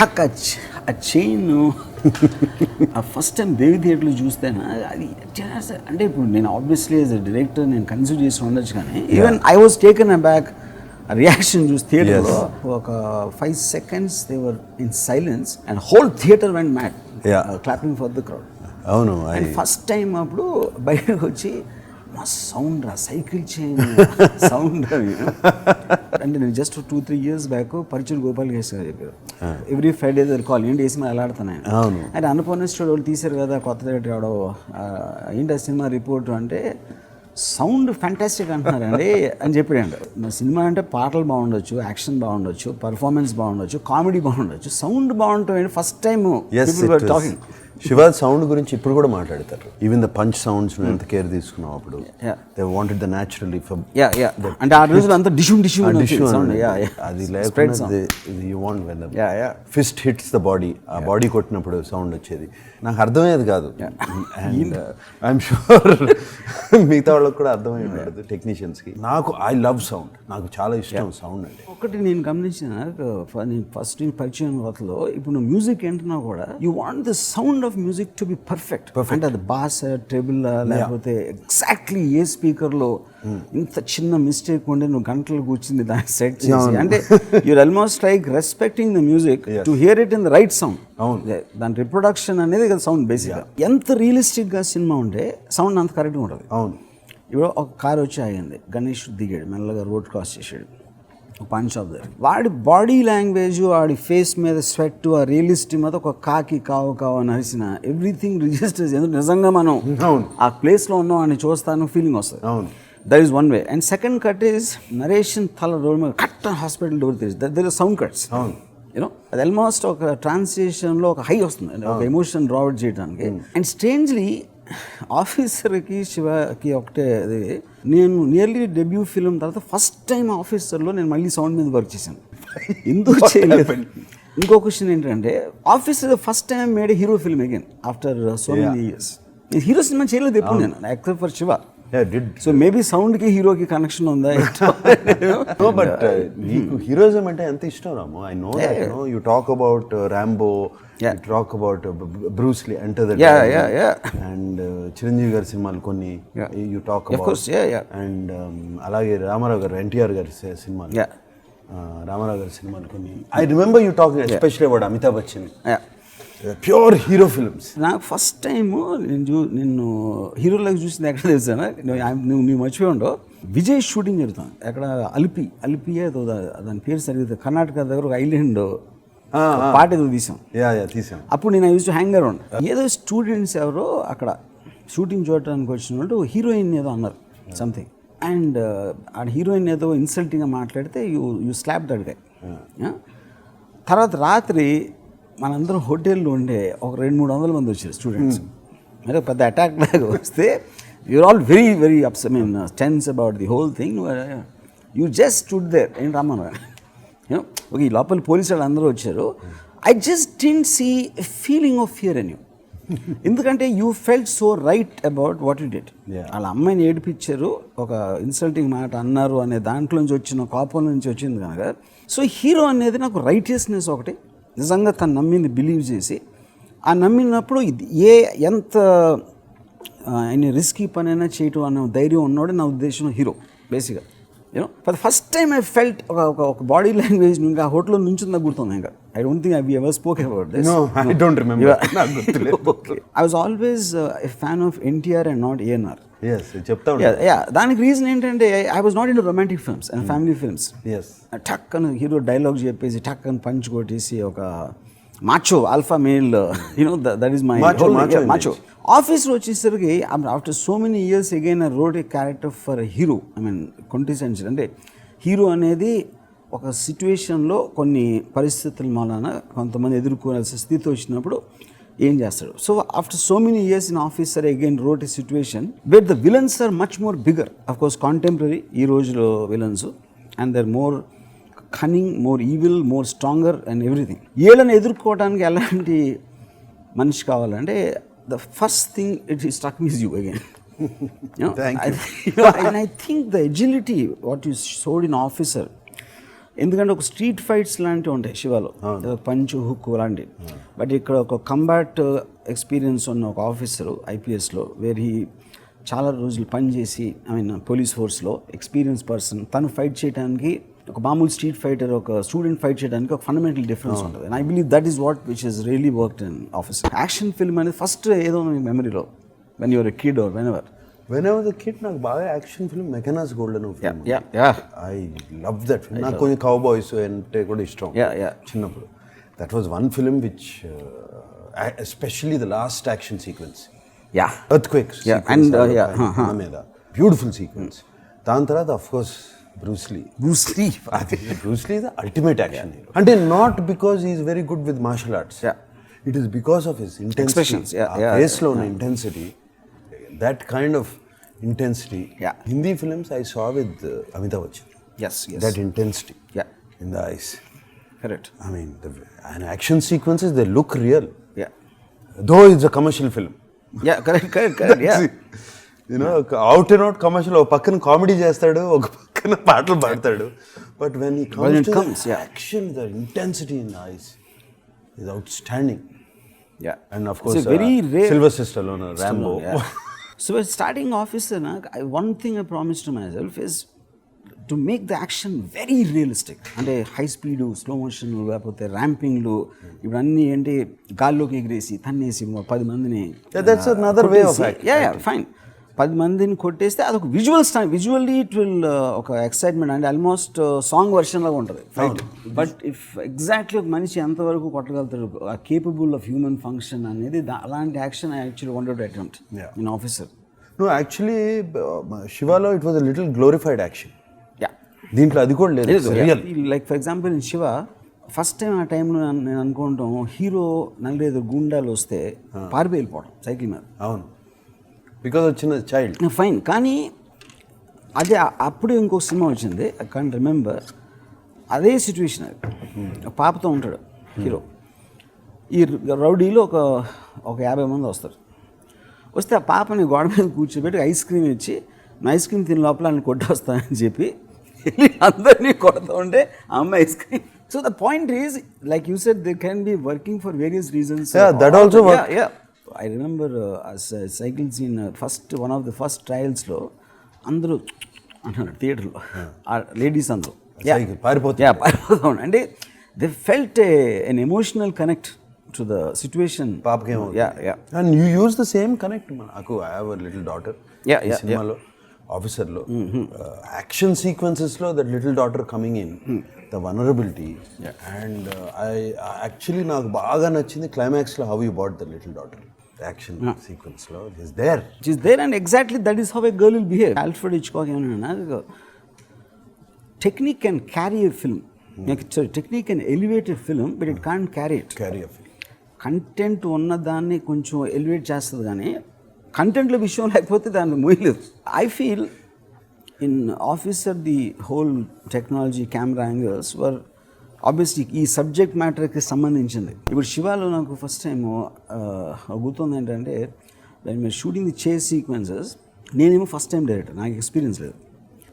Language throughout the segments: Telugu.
ఠక్ ఆ చైన్ ఆ ఫస్ట్ టైం దేవి థియేటర్లో చూస్తేనా అది అంటే ఇప్పుడు నేను ఆబ్వియస్లీ యాజ్ అ డైరెక్టర్ నేను కన్సిడర్ చేసి ఉండొచ్చు కానీ even I was taken a back reaction చూసి థియేటర్లో ఒక 5 seconds they were in silence and whole theatre went mad clapping for the crowd. అవును, ఫస్ట్ టైం అప్పుడు బయటకు వచ్చి మా సౌండ్ రా సైకిల్ చైన్ సౌండ్ అంటే నేను జస్ట్ 2-3 years బ్యాక్ పరిచయం గోపాల్ గేస్ గారు చెప్పారు ఎవ్రీ ఫ్రైడే కాల్ ఏంటి ఏ సినిమా ఎలా ఆడుతున్నాయి అంటే అనుపూర్ణ స్టూడియో వాళ్ళు తీశారు కదా కొత్త డైరెక్టర్ ఎవడో ఏంటి ఆ సినిమా రిపోర్ట్ అంటే సౌండ్ ఫ్యాంటాస్టిక్ అంటున్నారండి అని చెప్పాడు. మా సినిమా అంటే పాటలు బాగుండొచ్చు, యాక్షన్ బాగుండొచ్చు, పర్ఫార్మెన్స్ బాగుండొచ్చు, కామెడీ బాగుండొచ్చు, సౌండ్ బాగుంటుంది. First time talking Shiva sound గురించి ఇప్పుడు కూడా మాట్లాడతారు. ఈవెన్ ద పంచ్ సౌండ్స్ ఎంత కేర్ తీసుకున్నాం అప్పుడు. దే వాంటెడ్ ద న్యాచురల్లీ అంటే ఆ రోజులు అంతా డిషుమ్ డిషుమ్ అది లేకపోతే you want when fist hits the body, ఆ బాడీ కొట్టినప్పుడు సౌండ్ వచ్చేది. నాకు అర్థమయ్యేది కాదు. అండ్ ఐఎమ్ షూర్ మిగతా వాళ్ళకి కూడా అర్థమై ఉండదు టెక్నీషియన్స్కి. నాకు ఐ లవ్ సౌండ్, నాకు చాలా ఇష్టం సౌండ్ అంటే. ఒకటి నేను గమనించిన నేను ఫస్ట్ పరిచయం కొత్తలో ఇప్పుడు నువ్వు మ్యూజిక్ ఏంటున్నా కూడా you want the sound of music to be perfect. అంటే అది బాస్ ట్రెబుల్ లేకపోతే ఎగ్జాక్ట్లీ ఏ స్పీకర్లో ఇంత చిన్న మిస్టేక్ ఉండే నువ్వు గంటలు కూర్చుంది దాన్ని సెట్ చేసి అంటే you're almost like respecting the music to hear it in the right sound. దాని రిప్రొడక్షన్ అనేది కదా సౌండ్ బేసిక్గా. ఎంత రియలిస్టిక్గా సినిమా ఉంటే సౌండ్ అంత కరెక్ట్గా ఉంటుంది. అవును, ఇప్పుడు ఒక కారు వచ్చి ఆగింది, గణేష్ దిగాడు, మెల్లగా రోడ్ క్రాస్ చేసాడు, పంచ్ ఆఫ్ దగ్గర వాడి బాడీ లాంగ్వేజ్, వాడి ఫేస్ మీద స్వెట్, ఆ రియలిస్టిక్ మీద ఒక కాకి కావు కావు అని అరిసిన ఎవ్రీథింగ్ రిజిస్టర్స్. ఎందుకు నిజంగా మనం ఆ ప్లేస్లో ఉన్నాం అని చూస్తాను ఫీలింగ్ వస్తుంది. That is one way. And second cut is narration తల రోడ్ మీద కట్ హాస్పిటల్ డోర్ తెరిచి there is sound cuts. You know అది ఆల్మోస్ట్ ఒక ట్రాన్స్లేషన్లో ఒక హై వస్తుంది, ఒక ఎమోషన్ డ్రావుట్ చేయడానికి. అండ్ స్ట్రేంజ్లీ ఆఫీసర్కి శివకి ఒకటే అది, నేను నియర్లీ డెబ్యూ ఫిల్మ్ తర్వాత ఫస్ట్ టైం ఆఫీసర్లో నేను మళ్ళీ సౌండ్ మీద వర్క్ చేశాను. ఎందుకు చేయలేదు? ఇంకో క్వశ్చన్ ఏంటంటే Officer first time made hero film again after so many years. నేను హీరో సినిమా చేయలేదు ఎప్పుడు నేను except for Siva. So maybe సౌండ్కి హీరోకి కనెక్షన్ ఉందా? బట్ నీకు హీరోయిజం అంటే ఎంత ఇష్టం Ramu. I know that, you know you talk about Rambo, you talk about Bruce Lee, enter the and Chiranjeevi గారి సినిమాలు కొన్ని యు టాక్ అబౌట్. అండ్ అలాగే రామారావు గారు, ఎన్టీఆర్ గారి సినిమాలు, రామారావు గారి సినిమాలు కొన్ని. I remember you talking especially about Amitabh Bachchan, pure hero films. నాకు ఫస్ట్ టైము నిన్ను హీరోలకు చూసింది ఎక్కడ తెలుసాను, నువ్వు మర్చిపోయి ఉండవు. విజయ్ షూటింగ్ జరుగుతాను ఎక్కడ అలిపియే దాని పేరు సరిగ్గా కర్ణాటక దగ్గర ఒక ఐలాండ్ పాట ఏదో తీసాం. అప్పుడు నేను యూజ్ టు హ్యాంగ్ అరౌండ్. ఏదో స్టూడెంట్స్ ఎవరో అక్కడ షూటింగ్ చూడటానికి వచ్చిన వాళ్ళు హీరోయిన్ ఏదో అన్నారు సంథింగ్. అండ్ ఆ హీరోయిన్ ఏదో ఇన్సల్టింగ్గా మాట్లాడితే యూ స్లాప్ దట్ గై. తర్వాత రాత్రి మనందరం హోటల్లో ఉండే ఒక 200-300 మంది వచ్చారు స్టూడెంట్స్. అంటే పెద్ద అటాక్ లాగా వస్తే you're all very very upset I mean tense about the whole thing. You just stood there. ఏంటి రమ్మను ఓకే, ఈ లోపల పోలీసు వాళ్ళు అందరూ వచ్చారు. I just didn't see a feeling of fear in you. ఎందుకంటే you felt so right about what you did. వాళ్ళ అమ్మాయిని ఏడిపించారు, ఒక ఇన్సల్టింగ్ మాట అన్నారు అనే దాంట్లోంచి వచ్చిన కోపం నుంచి వచ్చింది కనుక. సో హీరో అనేది నాకు రైటియస్నెస్ ఒకటి, నిజంగా తను నమ్మింది బిలీవ్ చేసి, ఆ నమ్మినప్పుడు ఎంత ఆయన రిస్కీ పని అయినా చేయటం అన్న ధైర్యం ఉన్నాడు నా ఉద్దేశంలో హీరో బేసిక్గా. You know for the first time I felt ఒక బాడీ లాంగ్వేజ్ ఇంకా ఆ హోటల్లో నుంచి నాకు గుర్తుంది. ఇంకా I don't think I ever spoke about this. I don't remember. I was always a fan of NTR and not ANR. దానికి రీజన్ ఏంటంటే I was not in romantic films and family films. టక్ అని హీరో డైలాగ్ చెప్పేసి టక్ అని పంచ్ కొట్టేసి ఒక macho alpha male, you know that is my macho. ఆఫీస్లో వచ్చేసరికి after so many years again I wrote a character for hero. I mean quintessential అంటే హీరో అనేది ఒక సిచ్యువేషన్లో కొన్ని పరిస్థితుల మూలన కొంతమంది ఎదుర్కోవాల్సిన స్థితి వచ్చినప్పుడు ఏం చేస్తాడు. So after so many years in officer again wrote a situation where the villains are much more bigger. Of course contemporary ఈ రోజులో villains, and they're more cunning, more evil, more stronger and everything. వీళ్ళని ఎదుర్కోవడానికి ఎలాంటి మనిషి కావాలంటే the first thing it struck me is you again. And I think the agility what you showed in Officer ఎందుకంటే ఒక స్ట్రీట్ ఫైట్స్ లాంటివి ఉంటాయి శివాలో, పంచు హుక్ లాంటివి. బట్ ఇక్కడ ఒక కంబాట్ ఎక్స్పీరియన్స్ ఉన్న ఒక ఆఫీసరు ఐపీఎస్లో, వేర్ హీ చాలా రోజులు పనిచేసి, ఐ మీన్ పోలీస్ ఫోర్స్లో ఎక్స్పీరియన్స్ పర్సన్, తను ఫైట్ చేయడానికి ఒక మామూలు స్ట్రీట్ ఫైటర్, ఒక స్టూడెంట్ ఫైట్ చేయడానికి ఒక ఫండమెంటల్ డిఫరెన్స్ ఉంటుంది. And I believe that is what which is really worked in office. Action film అనేది ఫస్ట్ ఏదో మీ మెమరీలో when you're a kid or when ever the kid నాకు బాగా action film Mackenna's Gold I love that film. నాకు కొంచెం కౌ బాయ్స్ అంటే కూడా ఇష్టం చిన్నప్పుడు. That was one film which especially the last action sequence, earthquake మీద బ్యూటిఫుల్ సీక్వెన్స్. దాని తర్వాత of course Bruce Lee is the ultimate action hero. అంటే not because he is very good with martial arts. It is because of his intensity. Face లో ఉన్న intensity, that kind of intensity. Hindi films I saw with Amitabh Bachchan. Yes. That intensity in the eyes. Correct. I mean, and action sequences, they look real. Though it's a commercial film. Correct. Out and out commercial. ఒక పక్కన కామెడీ చేస్తాడు, ఒక పక్కన పాటలు పాడతాడు. But when he comes to action, the intensity in the ice is outstanding. And of course very rare Sylvester Stallone Rambo. So starting officer, one thing I promise to my self is to make the action very realistic. అంటే హై స్పీడు, స్లో మోషన్, లేకపోతే ర్యాంపింగ్లు, ఇప్పుడు అన్నీ ఏంటి గాల్లోకి ఎగిరేసి తన్నేసి 10 మందిని, that's another way of acting. Fine, 10 మందిని కొట్టేస్తే అదొక విజువల్లీ ఇట్ విల్ ఒక ఎక్సైట్మెంట్, అంటే ఆల్మోస్ట్ సాంగ్ వర్షన్ లాగా ఉంటుంది ఫైట్. బట్ ఇఫ్ ఎగ్జాక్ట్లీ ఒక మనిషి ఎంతవరకు కొట్టగలుగుతాడు, కేపబుల్ ఆఫ్ హ్యూమన్ ఫంక్షన్ అనేది, అలాంటి action I actually wanted to attempt in Officer. No, actually శివాలో it was a little glorified action. దీంట్లో అది కూడా లేదు. Like for example in Siva, first time ఆ టైంలో నేను అనుకుంటాం, హీరో 4-5 గుండాలు వస్తే పారిపోయి వెళ్ళిపోవడం సైకిల్ మీద. అవును, బికాజ్ వచ్చిన చైల్డ్. ఫైన్, కానీ అదే అప్పుడే ఇంకొక సినిమా వచ్చింది, ఐ కాంట్ రిమెంబర్, అదే సిచ్యువేషన్. అది పాపతో ఉంటాడు హీరో. ఈ రౌడీలో ఒక 50 మంది వస్తారు. వస్తే ఆ పాపని గోడ మీద కూర్చోబెట్టి ఐస్ క్రీమ్ ఇచ్చి, ఐస్ క్రీమ్ తిని లోపల అని కొట్టొస్తానని చెప్పి అందరినీ కొడుతూ ఉంటే ఆ అమ్మాయి ice cream. So the point is, like you said, they can be working for various reasons. That also work. I remember cycle scene one of the first ట్రయల్స్లో అందరూ అంటున్నారు థియేటర్లో, లేడీస్ అందరూ పారిపోతాం. అంటే they felt an emotional connect to the situation. పాపకేమో and you use the same connect. నాకు I have a little daughter. సినిమాలో ఆఫీసర్లో యాక్షన్ సీక్వెన్సెస్లో that little daughter coming in, the vulnerability. And I actually నాకు బాగా నచ్చింది క్లైమాక్స్లో how you bought the little daughter. Action సీక్వెన్స్లో it is there and exactly that is how a girl will behave. Alfred Hitchcock ఏమన్నా, technique can carry a film, technique can elevate a film, but it can't carry a film. Content ఉన్నదాన్ని కొంచెం ఎలివేట్ చేస్తుంది, కానీ కంటెంట్లో విషయం లేకపోతే దాన్ని మూయలేదు. I feel in Officer the whole technology, camera angles were obviously ఈ సబ్జెక్ట్ మ్యాటర్కి సంబంధించింది. ఇప్పుడు శివాలో నాకు ఫస్ట్ టైం గుర్తుంది ఏంటంటే, మీరు షూటింగ్ ది చేస్ సీక్వెన్సెస్, నేనేమో ఫస్ట్ టైం డైరెక్టర్, నాకు ఎక్స్పీరియన్స్ లేదు.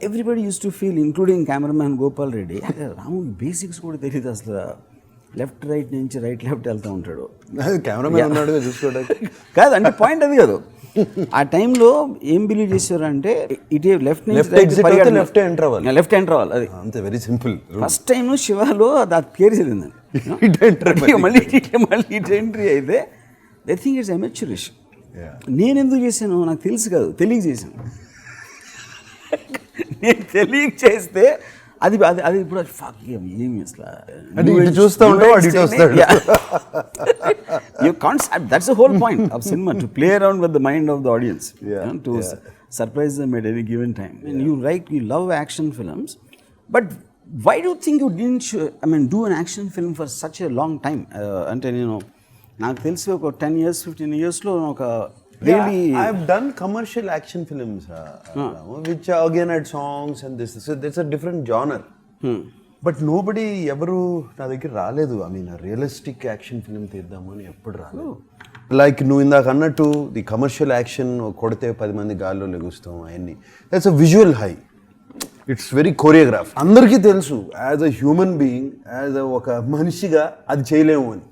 Everybody use to feel, including cameraman Gopal Reddy, Ramu basics కూడా తెలియదు అసలు. లెఫ్ట్ రైట్ నుంచి రైట్ లెఫ్ట్ వెళ్తూ ఉంటాడు, కెమెరామ్యాన్ ఉన్నాడు చూసుకోవడానికి. కాదు అంటే పాయింట్ అది కాదు. ఆ టైంలో ఏం బిలీవ్ చేశారంటే, ఇటే లెఫ్ట్ లెఫ్ట్ ఎంటర్ అవ్వాలి, అది అంతే, వెరీ సింపుల్. ఫస్ట్ టైం శివాలో అది పేరు జరిగిందండి. మళ్ళీ ఇటు ఎంట్రీ అయితే దే థింక్ ఇట్స్ అమెచ్యూరిష్. నేను ఎందుకు చేశాను నాకు తెలుసు కాదు, తెలియక చేశాను. నేను తెలియక చేస్తే అది ఇప్పుడు ఏమి అసలు చూస్తూ ఉంటావు. You can't. That's the whole point of cinema, to play around with the mind of the audience, to surprise them at any given time. And you love action films, but why do you think you didn't do an action film for such a long time? అంటే నేను నాకు తెలిసి ఒక 10 years 15 yearsలో ఒక really I've done commercial action films which again had songs and this, so it's a different genre. But nobody ఎవరు నా దగ్గర రాలేదు. I mean realistic action film తీద్దాము అని ఎప్పుడు రాలేదు. లైక్ నువ్వు ఇందాక అన్నట్టు ది కమర్షియల్ యాక్షన్ కొడితే 10 మంది గాల్లో లెగుస్తాం, అవన్నీ that's a visual high. It's very choreograph. అందరికీ తెలుసు as a human being, as ఒక మనిషిగా అది చేయలేము అని.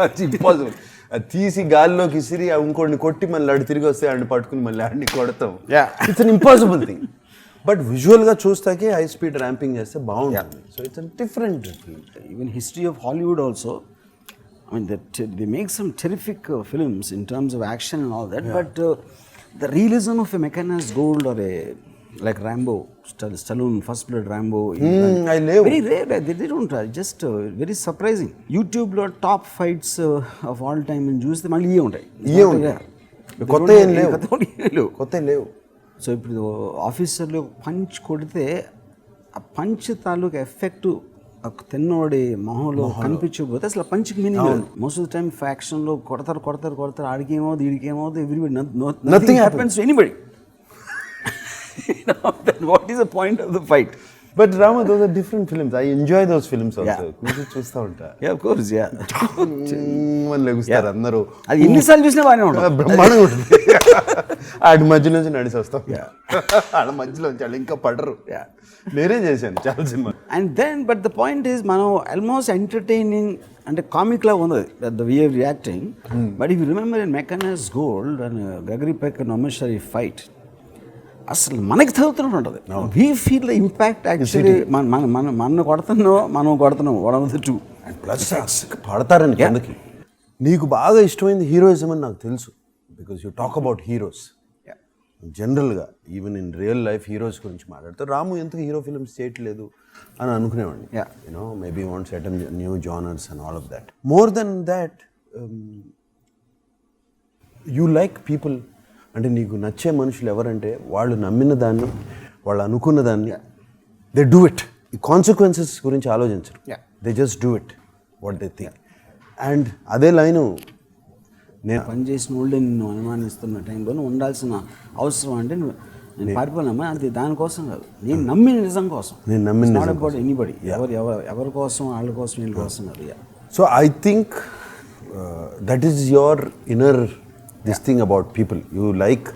అది ఇంపాసిబుల్. అది తీసి గాల్లోకి ఇసిరి ఇంకోటిని కొట్టి మళ్ళీ ఆడు తిరిగి వస్తే ఆడిని పట్టుకుని మళ్ళీ ఆడిని కొడతాం. It's an impossible thing. But విజువల్గా చూస్తాకే హై స్పీడ్ ర్యాంపింగ్ చేస్తే బాగుంటుంది. So it's different. Even history of Hollywood also, I mean, they make some terrific films in terms of action and all that, but the realism of a Mechanized Gold or a like Rambo, Stallone, First Blood Rambo, I love very rare. They don't just very surprising. YouTube lo top fights of all time and choose them all ఉంటాయి. కొత్త ఏం లేవు. సో ఇప్పుడు ఆఫీసర్లో పంచ్ కొడితే ఆ పంచ్ తాలూకు ఎఫెక్ట్ తెన్నోడి మొహంలో కనిపించకపోతే అసలు పంచ్కి మీనింగ్ లేదు. మోస్ట్ ఆఫ్ ద టైమ్ ఫ్యాక్షన్లో కొడతారు ఆడికేమవుతుంది ఈడికేమవుతుంది, everybody nothing happens to anybody. What is the point of the fight? But Rama, those are different films. I enjoy those films also. కూర్చొని చూస్తూ ఉంటా. Yeah, of course, yeah. మన లెగుస్తారు అందరూ. అది ఎన్నిసార్లు చూసినా బాగానే ఉంటుంది, బ్రహ్మాండంగా ఉంటుంది. ఆడి మధ్య నుంచి నడిచి వస్తాం. ఆడ మధ్యలో వాళ్ళు ఇంకా పడరు. నేనే చేశాను చాలా సినిమా. And then but the point is మనం ఆల్మోస్ట్ ఎంటర్టైనింగ్ అంటే కామిక్ లా ఉంది the way of reacting. But if you remember in Mechanized Gold and Gregory Peck and నమేశ్వరి ఫైట్, అసలు మనకి తగ్గుతున్నట్టు ఉంటుంది. We feel the impact actually. మనం కొడుతున్నాం one of the two. And plus పడతారని కిందకి. నీకు బాగా ఇష్టమైంది హీరోయిజం అని నాకు తెలుసు, because you talk about heroes. జనరల్గా even in real life heroes గురించి మాట్లాడితే రాము ఎందుకు హీరో ఫిల్మ్స్ చేయట్లేదు అని అనుకునేవాడిని. You know maybe want set an new genres and all of that. More than that you like people. అంటే నీకు నచ్చే మనుషులు ఎవరంటే వాళ్ళు నమ్మిన దాన్ని, వాళ్ళు అనుకున్న దాన్ని దే డూ ఇట్. ఈ కాన్సిక్వెన్సెస్ గురించి ఆలోచించరు. They just do it what they think. And అదే లైను నేను పనిచేసిన వాళ్ళే నిన్ను అనుమానిస్తున్న టైంలో ఉండాల్సిన అవసరం అంటే నేను పారిపోయినామా, అది దానికోసం కాదు, నేను నమ్మిన నిజం కోసం. నేను నమ్మిన నాట్ అబౌట్ ఎనీబడి, ఎవరి కోసం వాళ్ళ కోసం వీళ్ళ కోసం కాదు. So I think that is your inner this thing about people. You like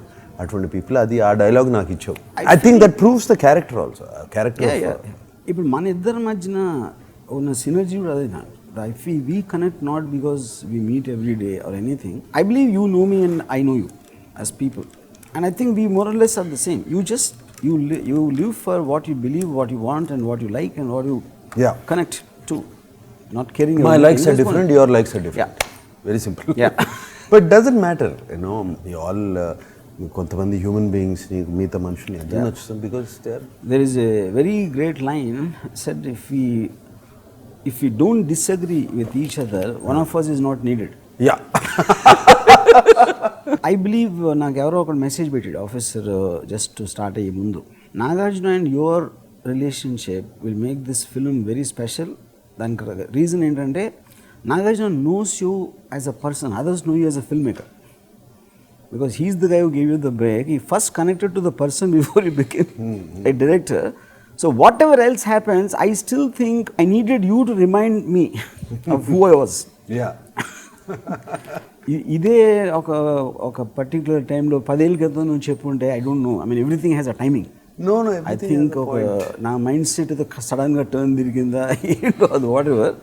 అటువంటి పీపుల్. అది ఆ డైలాగ్ నాకు ఇచ్చావు. I think that proves the character also. Character ఇప్పుడు మన ఇద్దరి మధ్యన ఉన్న సినర్జీ కూడా అదే. If we connect not because we meet every day or anything, I believe you know me and I know you as people, and I think we more or less are the same. You live for what you believe, what you want, and what you like, and what you connect to. Not caring. My likes are different. Your likes are different. Very simple. But doesn't matter. You know, we all కొంతమంది హ్యూమన్ బీయింగ్స్ మిగతా మనుషుల్ని అర్థం నచ్చుతాం because there is a very great line said, if we don't disagree with each other, one of us is not needed. I believe నాకు ఎవరో ఒక మెసేజ్ పెట్టాడు ఆఫీసర్ జస్ట్ టు స్టార్ట్ అయ్యే ముందు, Nagarjuna and your relationship will make this film very special. దానికి రీజన్ ఏంటంటే Nagarjuna knows you as a person, others know you as a filmmaker. Because he's the guy who gave you the break. He first connected to the person before he became a director. So whatever else happens, I still think I needed you to remind me of who I was. ఇదే ఒక పర్టికులర్ టైంలో 10 ఏళ్ళ క్రితం నువ్వు చెప్పుంటే I don't know, I mean everything has a timing. I think నా మైండ్ సెట్ సడన్గా టర్న్ తిరిగిందా ఏంటో అది వాట్ ఎవర్.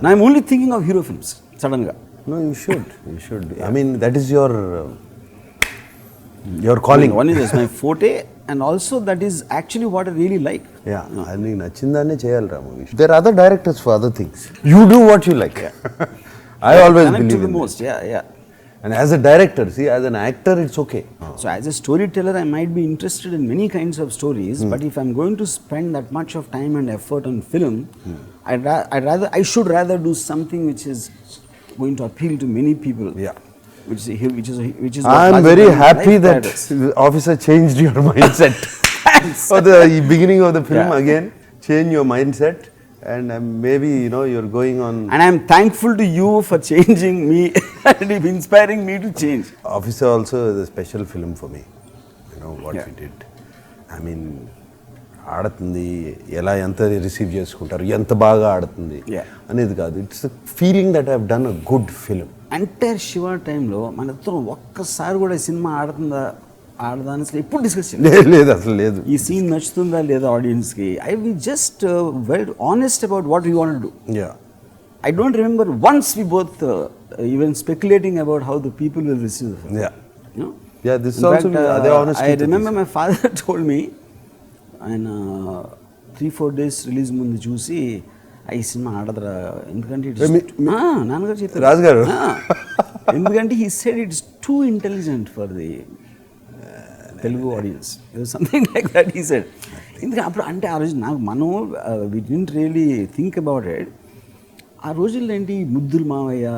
నా I'm only thinking of hero films సడన్గా. No, you should. I mean, that is your calling. One is my forte, and also that is actually what I really like. అది నీకు నచ్చిందాన్నే చేయాలి రాము. There are other directors for other things. You do what you like. I always believe in most. And as a director, see, as an actor, it's okay. So as a storyteller, I might be interested in many kinds of stories, but if I'm going to spend that much of time and effort on film, I should rather do something which is going to appeal to many people. Which is I'm very happy that the officer changed your mindset. For the beginning of the film, again, change your mindset, and maybe you're going on. And I'm thankful to you for changing me and inspiring me to change. Officer also is a special film for me. You know what we did. I mean, ఆడుతుంది ఎలా ఎంత రిసీవ్ చేసుకుంటారు, ఎంత బాగా ఆడుతుంది అనేది కాదు. It's feeling that I have done a good film. Entire Shiva టైంలో మన ఇద్దరం ఒక్కసారి కూడా సినిమా ఆడుతుందా ఆడదాని అసలు ఎప్పుడు డిస్కస్ లేదు అసలు లేదు. ఈ సీన్ నచ్చుతుందా లేదా ఆడియన్స్కి. I we just very honest about what you want to do. I don't remember once we both even speculating about how the people will receive the film. Yeah, this is also fact, I remember my father told me, and 3-4 days release ముందు చూసి ఈ సినిమా ఆడదరా ఎందుకంటే నాన్నగారు చెప్పారు రాజు గారు ఎందుకంటే he said it's too intelligent for the Telugu audience. It was something like that he said. ఎందుకంటే అప్పుడు అంటే ఆ రోజు నాకు మనం we didn't really think about it. ఆ రోజుల్లో ఏంటి ముద్దులు మావయ్య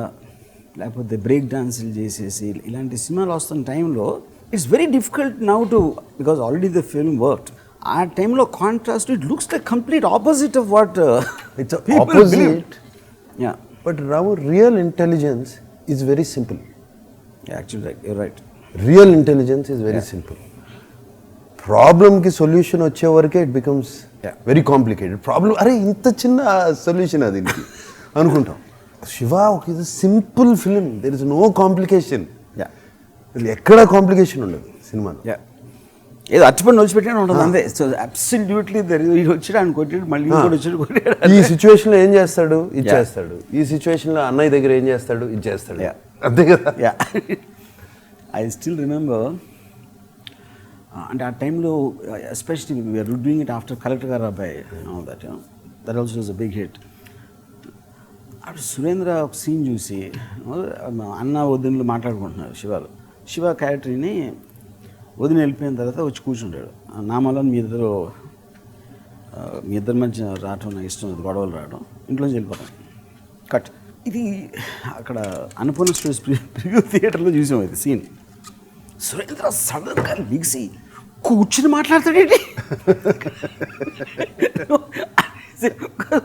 లేకపోతే బ్రేక్ డాన్సులు చేసేసి ఇలాంటి సినిమాలు వస్తున్న టైంలో it's very difficult now to because already the film worked. ఆ టైంలో contrast it looks like complete opposite of what it's opposite. But Rao real intelligence is very simple. Actually you're right. Real intelligence is very simple. ప్రాబ్లమ్కి సొల్యూషన్ వచ్చే వరకే it becomes very complicated. Problem అరే ఇంత చిన్న సొల్యూషన్ అది అనుకుంటాం. శివ ఒక ఇది simple film, there is no complication. ఎక్కడ కాంప్లికేషన్ ఉండదు సినిమాలో. ఏదో అచ్చిపడి నొలిచిపెట్టాను ఉంటుంది అంతే. సో అబ్సల్యూట్లీ వచ్చాడు కొట్టాడు మళ్ళీ ఇంకోటి వచ్చాడు కొట్టాడు. ఈ సిచ్యువేషన్లో ఏం చేస్తాడు ఇది చేస్తాడు, ఈ సిచ్యువేషన్లో అన్నయ్య దగ్గర ఏం చేస్తాడు ఇది చేస్తాడు, అంతే కదా. ఐ స్టిల్ రిమెంబర్ అంటే ఆ టైంలో especially we're doing it after collector గారు అబ్బాయి that also was a big hit. అప్పుడు సురేంద్ర ఒక సీన్ చూసి అన్న వదినలు మాట్లాడుకుంటున్నారు శివ క్యారెక్టర్ని వదిన వెళ్ళిపోయిన తర్వాత వచ్చి కూర్చుంటాడు. నామాలని మీ ఇద్దరి మధ్య రావటం నాకు ఇష్టం లేదు, గొడవలు రావడం, ఇంట్లోంచి వెళ్ళిపోతాం కట్. ఇది అక్కడ అన్నపూర్ణ స్టూడియోస్ ప్రివ్యూ థియేటర్లో చూసాం ఇది సీన్. సురేంద్ర సడన్గా లిగిసి కూర్చుని మాట్లాడతాడేంటి.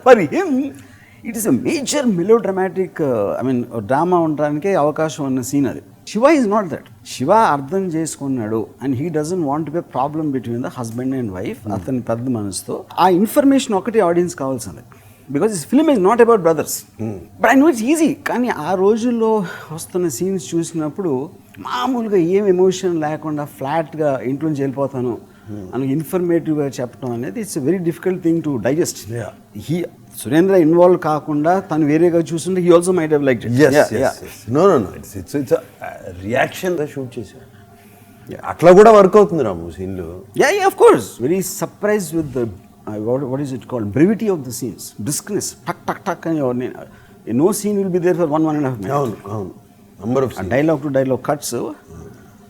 For him it is a major melodramatic drama ఉండడానికే అవకాశం ఉన్న సీన్ అది. Shiva is not that. Shiva అర్థం చేసుకున్నాడు and he doesn't want be problem between the husband and wife. అతని పెద్ద మనసుతో ఆ ఇన్ఫర్మేషన్ ఒకటి ఆడియన్స్ కావాల్సింది. Because this film is not about brothers. But I know it's easy. కానీ ఆ రోజుల్లో వస్తున్న సీన్స్ చూసినప్పుడు మామూలుగా ఏం ఎమోషన్ లేకుండా ఫ్లాట్గా ఇంట్లోంచి వెళ్ళిపోతాను అని ఇన్ఫర్మేటివ్గా చెప్పడం అనేది it's very difficult thing to digest. Surendra involve కాకుండా తను వేరేగా చూస్తుంటే he also might have liked it. No it's reaction shoot చేశారు. అట్లా కూడా వర్క్ అవుతుంది రాము సీన్లు. Of course very surprise with the what is it called, brevity of the scenes, briskness, tuck and no scene will be there for 1.5 minutes. అవును number of scenes, dialogue to dialogue cuts.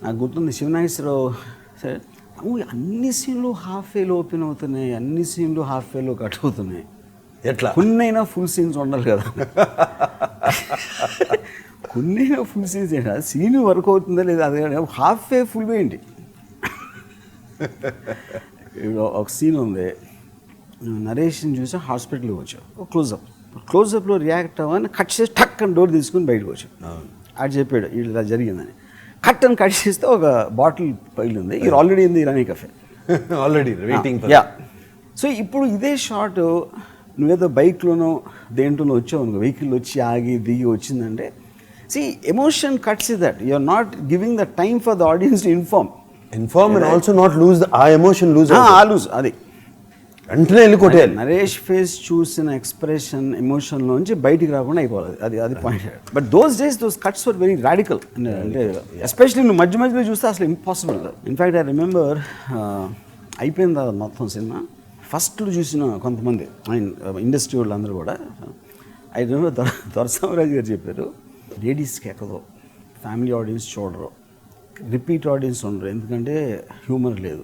నాకు గుర్తుంది శివనాగేశ్వరరావు సార్ అన్ని సీన్లు హాఫ్ వేలో ఓపెన్ అవుతున్నాయి, అన్ని సీన్లు హాఫ్ వేలో కట్ అవుతున్నాయి. ఎట్లా కొన్నైనా ఫుల్ సీన్స్ ఉండాలి కదా. కొన్నైనా ఫుల్ సీన్స్ ఏంటి, సీన్ వర్క్ అవుతుందా లేదా అది హాఫ్ వే ఫుల్ వే ఏంటి. ఒక సీన్ ఉంది, నరేష్ని చూసి హాస్పిటల్కి వచ్చావు, క్లోజప్లో రియాక్ట్ అవ్వని కట్ చేసి టక్ అని డోర్ తీసుకుని బయటకు వచ్చావు. అది చెప్పాడు ఇలా జరిగిందని. కట్ అని కట్ చేస్తే ఒక బాటిల్ పగిలింది. ఇది already in the Irani కఫే, already waiting. So ఇప్పుడు ఇదే షాట్ నువ్వేదో బైక్లోనో దేంట్లోనో వచ్చావు, వెహికల్ వచ్చి ఆగి దిగి వచ్చిందంటే see emotion cuts is that you are not giving the time for the audience to inform and also not lose ఆ ఎమోషన్ లూజ్ అది వెంటనే వెళ్ళి కొట్టేయాలి. నరేష్ ఫేస్ చూసిన ఎక్స్ప్రెషన్ ఎమోషన్లోంచి బయటికి రాకుండా అయిపోవాలి. అది point. But those days those cuts were very radical. అంటే ఎస్పెషలీ నువ్వు మధ్యలో చూస్తే అసలు ఇంపాసిబుల్. ఇన్ఫ్యాక్ట్ ఐ రిమెంబర్ అయిపోయింది మొత్తం సినిమా. ఫస్ట్లో చూసిన కొంతమంది ఇండస్ట్రీ వాళ్ళు అందరూ కూడా ఐ రిమెంబర్ దొరసామరాజు గారు చెప్పారు, లేడీస్కి ఎక్కదో, ఫ్యామిలీ ఆడియన్స్ చూడరు, రిపీట్ ఆడియన్స్ ఉండరు, ఎందుకంటే హ్యూమర్ లేదు,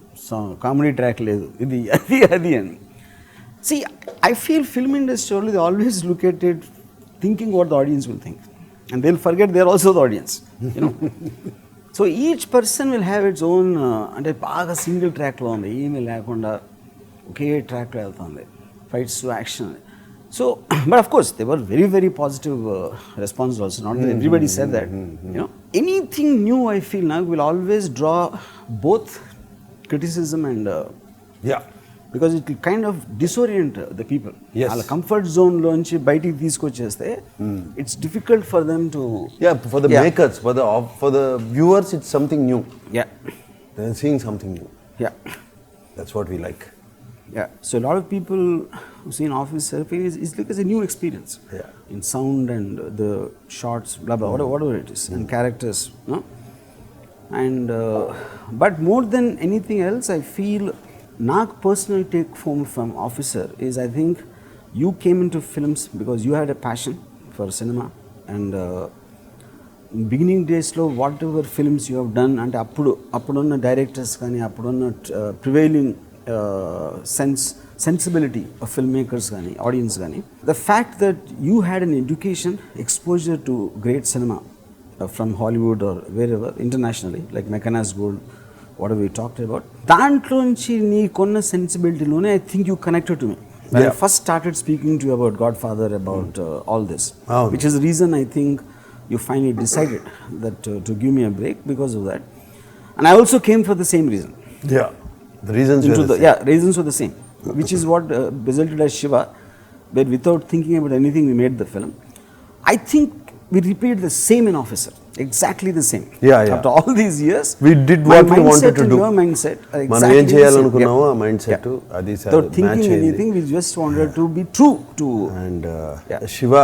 కామెడీ ట్రాక్ లేదు, ఇది అది అని. See I feel film industry వాళ్ళు they always look at it thinking what the audience will think and they will forget they are also the audience, you know. So each person will have its own. అంటే బాగా సింగిల్ ట్రాక్లో ఉంది, ఏమీ లేకుండా ఒకే ట్రాక్లో వెళ్తుంది, fights action. So, but of course, they were very, very positive responses also. Not that everybody said that. You know, anything new I feel now will always draw both criticism and because it will kind of disorient the people. Yes. Ala comfort zone lonchi baytiki teeskocheste it's difficult for them to for the makers, for the viewers it's something new. They're seeing something new. Yeah. That's what we like. Yeah. So a lot of people who see an officer feel it's like it's a new experience. Yeah. In sound and the shots, blah blah, whatever it is, and characters, no. And but more than anything else, I feel Nag personal take home from Officer is I think you came into films because you had a passion for cinema and beginning days lo whatever films you have done and appuduన్న directors కానీ appuduన్న prevailing sensibility of filmmakers కానీ audience కానీ the fact that you had an education exposure to great cinema from Hollywood or wherever internationally like Mechanized Gold whatever we talked about దాంట్లోంచి నీకున్న sensibility లోనే I think you connected to me when I first started speaking to you about Godfather about all this which is the reason I think you finally decided that to give me a break because of that and I also came for the same reason. Yeah, the reasons were the same. Yeah, reasons were the same which is what resulted as Shiva where without thinking about anything we made the film. I think we repeated the same in Officer, exactly the same. Yeah. After all these years, We did what we wanted to do. Your mindset are మనం exactly ఏం the చేయాలనుకున్నామో ఆ మైండ్ సెట్ అది without thinking anything, we just wanted to be true to. And Shiva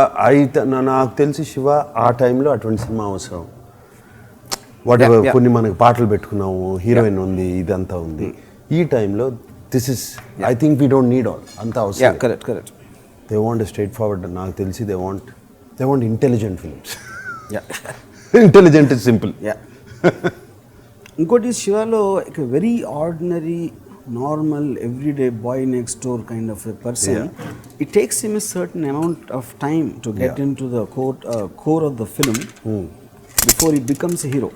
నాకు తెలిసి శివ ఆ టైంలో అటువంటి సినిమా అవసరం వాట్ ఎవర్ కొన్ని మనకి పాటలు పెట్టుకున్నాము హీరోయిన్ ఉంది ఇదంతా ఉంది ఈ టైంలో this is I think we don't need all అంత అవసరం Correct. They want straight forward నాకు తెలిసి they want intelligent films. Intelligent is simple. ఇంకోటి శివలో ఒక very ordinary normal everyday boy next door kind of a person it takes him a certain amount of time to get in to the core of the film before he becomes a hero.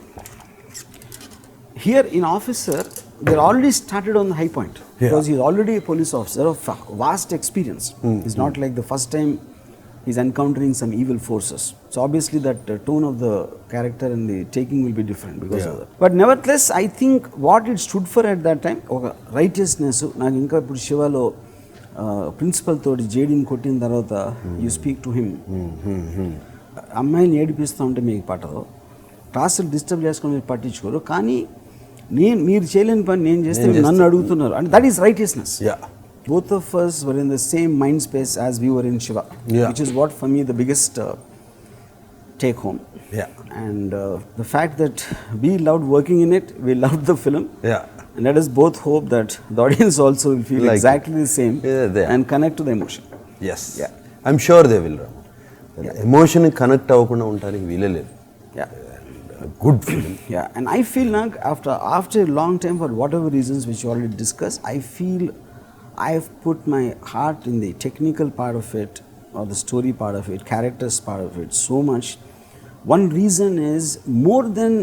Here in Officer they're already started on the high point because he's already a police officer of vast experience. It's not like the first time he's encountering some evil forces. So obviously that tone of the character and the taking will be different because of that. But nevertheless, I think what it stood for at that time, righteousness. నాకు ఇంకా ఇప్పుడు శివలో ప్రిన్సిపల్ తోటి జేడీని కొట్టిన తర్వాత యూ స్పీక్ టు హిమ్ అమ్మాయిని ఏడిపిస్తూ ఉంటే మీకు పట్టదు క్లాసులు డిస్టర్బ్ చేసుకుని మీరు పట్టించుకోరు కానీ మీరు చేయలేని పని నేను చేస్తే నన్ను అడుగుతున్నారు and that is righteousness. Both of us were in the same mind space as we were in Shiva, which is what for me the biggest take home. And the fact that we loved working in it, we loved the film, and let us both hope that the audience also will feel like exactly the same and connect to the emotion. Yes, I'm sure they will. Emotion connect avukunda untariki veelaledu. Good film. And I feel like after a long time for whatever reasons which you already discussed, I feel I've put my heart in the technical part of it or the story part of it, characters part of it so much. One reason is more than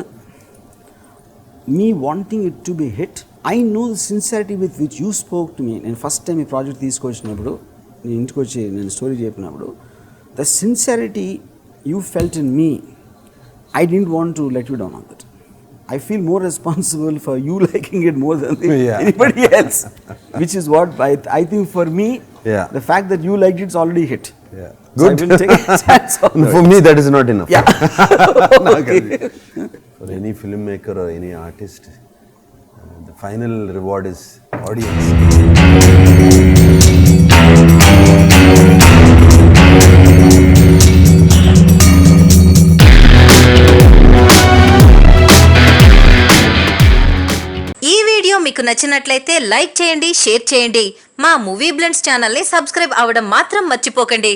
me wanting it to be hit, I know the sincerity with which you spoke to me and first time ఈ ప్రాజెక్ట్ తీసుకొచ్చినప్పుడు నేను ఇంటికి వచ్చి నేను స్టోరీ చెప్పినప్పుడు the sincerity you felt in me, I didn't want to let you down on that. I feel more responsible for you liking it more than anybody else, which is what I think for me, the fact that you liked it's already hit. Good. So I will take a chance on For me, that is not enough. Okay. For any filmmaker or any artist, the final reward is audience. మీకు నచ్చినట్లయితే లైక్ చేయండి, షేర్ చేయండి. మా మూవీ బ్లెండ్స్ ఛానల్ని సబ్స్క్రైబ్ అవ్వడం మాత్రం మర్చిపోకండి.